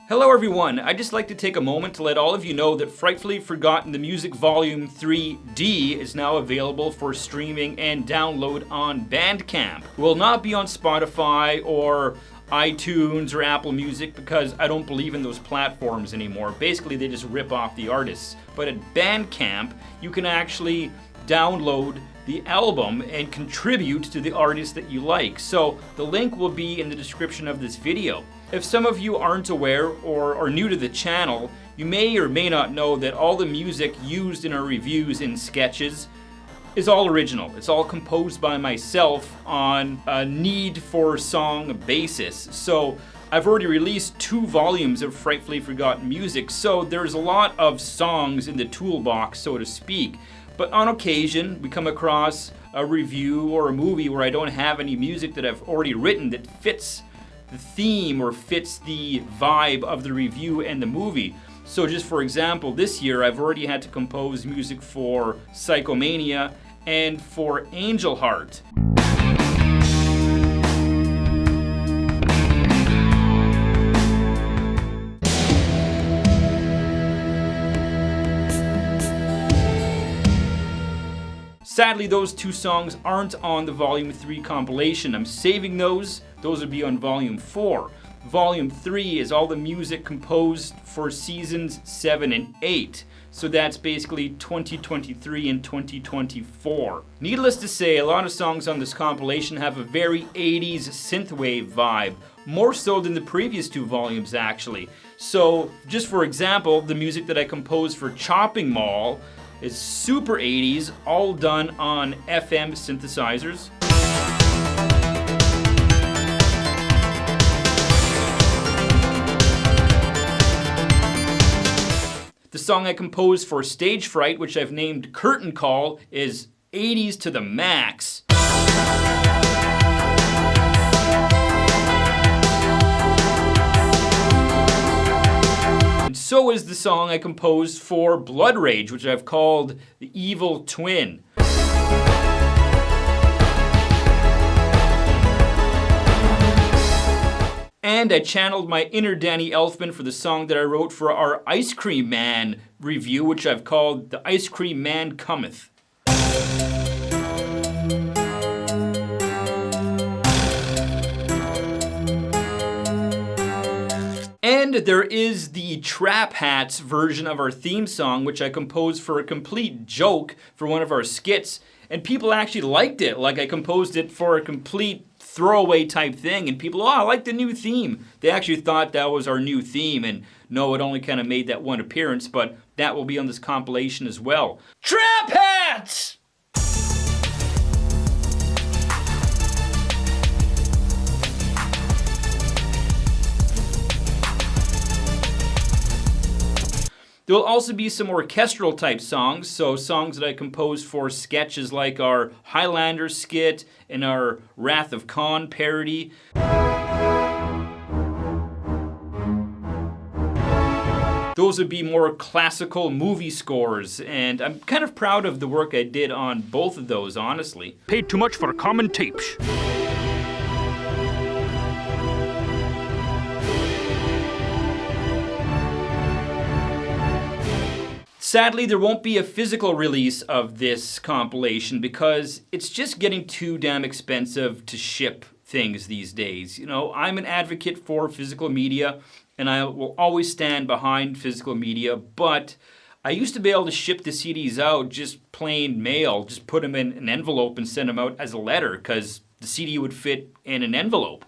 Hello everyone, I'd just like to take a moment to let all of you know that Frightfully Forgotten the Music Volume 3D is now available for streaming and download on Bandcamp. It will not be on Spotify or iTunes or Apple Music because I don't believe in those platforms anymore. Basically, they just rip off the artists. But at Bandcamp, you can actually download the album and contribute to the artist that you like. So the link will be in the description of this video. If some of you aren't aware or are new to the channel, you may or may not know that all the music used in our reviews and sketches is all original. It's all composed by myself on a need for song basis. So I've already released 2 volumes of Frightfully Forgotten music, so there's a lot of songs in the toolbox, so to speak. But on occasion, we come across a review or a movie where I don't have any music that I've already written that fits the theme or fits the vibe of the review and the movie. So just for example, this year I've already had to compose music for Psychomania and for Angel Heart. Sadly, those 2 songs aren't on the Volume 3 compilation. I'm saving those. Those will be on Volume 4. Volume 3 is all the music composed for Seasons 7 and 8. So that's basically 2023 and 2024. Needless to say, a lot of songs on this compilation have a very 80s synthwave vibe. More so than the previous 2 volumes, actually. So, just for example, the music that I composed for Chopping Mall is super 80s, all done on FM synthesizers. The song I composed for Stage Fright, which I've named Curtain Call, is 80s to the max. And so is the song I composed for Blood Rage, which I've called The Evil Twin. And I channeled my inner Danny Elfman for the song that I wrote for our Ice Cream Man review, which I've called The Ice Cream Man Cometh. And there is the Trap Hats version of our theme song, which I composed for a complete joke for one of our skits, and people actually liked it. Like, I composed it for a complete throwaway type thing, and people, I like the new theme. They actually thought that was our new theme, and no, it only kind of made that one appearance, but that will be on this compilation as well. Trap Hats! There will also be some orchestral type songs, so songs that I composed for sketches like our Highlander skit and our Wrath of Khan parody. Those would be more classical movie scores, and I'm kind of proud of the work I did on both of those, honestly. Paid too much for common tapes. Sadly, there won't be a physical release of this compilation because it's just getting too damn expensive to ship things these days. You know, I'm an advocate for physical media, and I will always stand behind physical media, but I used to be able to ship the CDs out just plain mail, just put them in an envelope and send them out as a letter because the CD would fit in an envelope.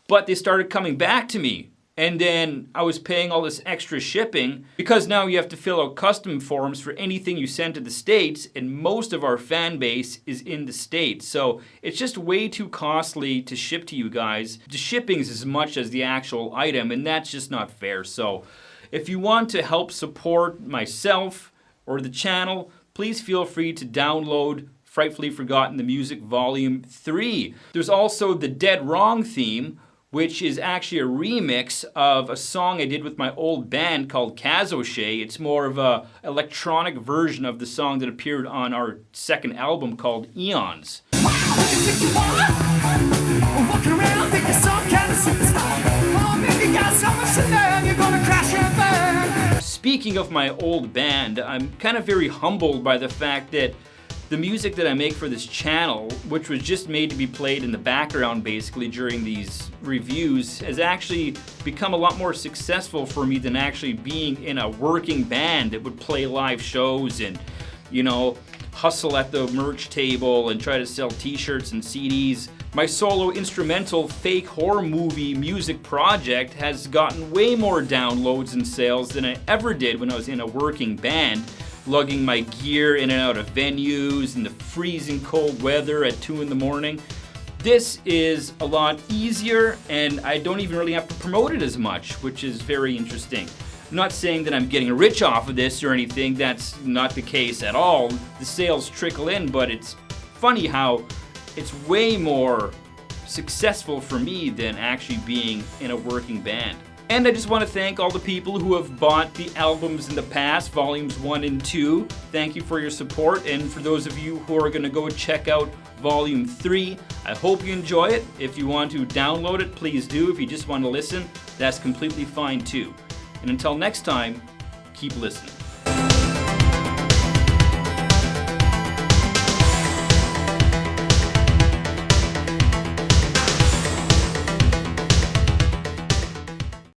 But they started coming back to me. And then I was paying all this extra shipping because now you have to fill out custom forms for anything you send to the States, and most of our fan base is in the States. So it's just way too costly to ship to you guys. The shipping is as much as the actual item, and that's just not fair. So if you want to help support myself or the channel, please feel free to download Frightfully Forgotten the Music Volume 3. There's also the Dead Wrong theme, which is actually a remix of a song I did with my old band called Kazoshe. It's more of a electronic version of the song that appeared on our second album called Eons. Walking around thinking some kind of superstar. Oh, man, you got so much to learn. You're gonna speaking of my old band, I'm kind of very humbled by the fact that the music that I make for this channel, which was just made to be played in the background basically during these reviews, has actually become a lot more successful for me than actually being in a working band that would play live shows and, you know, hustle at the merch table and try to sell t-shirts and CDs. My solo instrumental fake horror movie music project has gotten way more downloads and sales than I ever did when I was in a working band, lugging my gear in and out of venues in the freezing cold weather at 2 in the morning. This is a lot easier and I don't even really have to promote it as much, which is very interesting. I'm not saying that I'm getting rich off of this or anything, that's not the case at all. The sales trickle in, but it's funny how it's way more successful for me than actually being in a working band. And I just want to thank all the people who have bought the albums in the past, volumes 1 and 2. Thank you for your support, and for those of you who are going to go check out volume 3, I hope you enjoy it. If you want to download it, please do. If you just want to listen, that's completely fine too. And until next time, keep listening.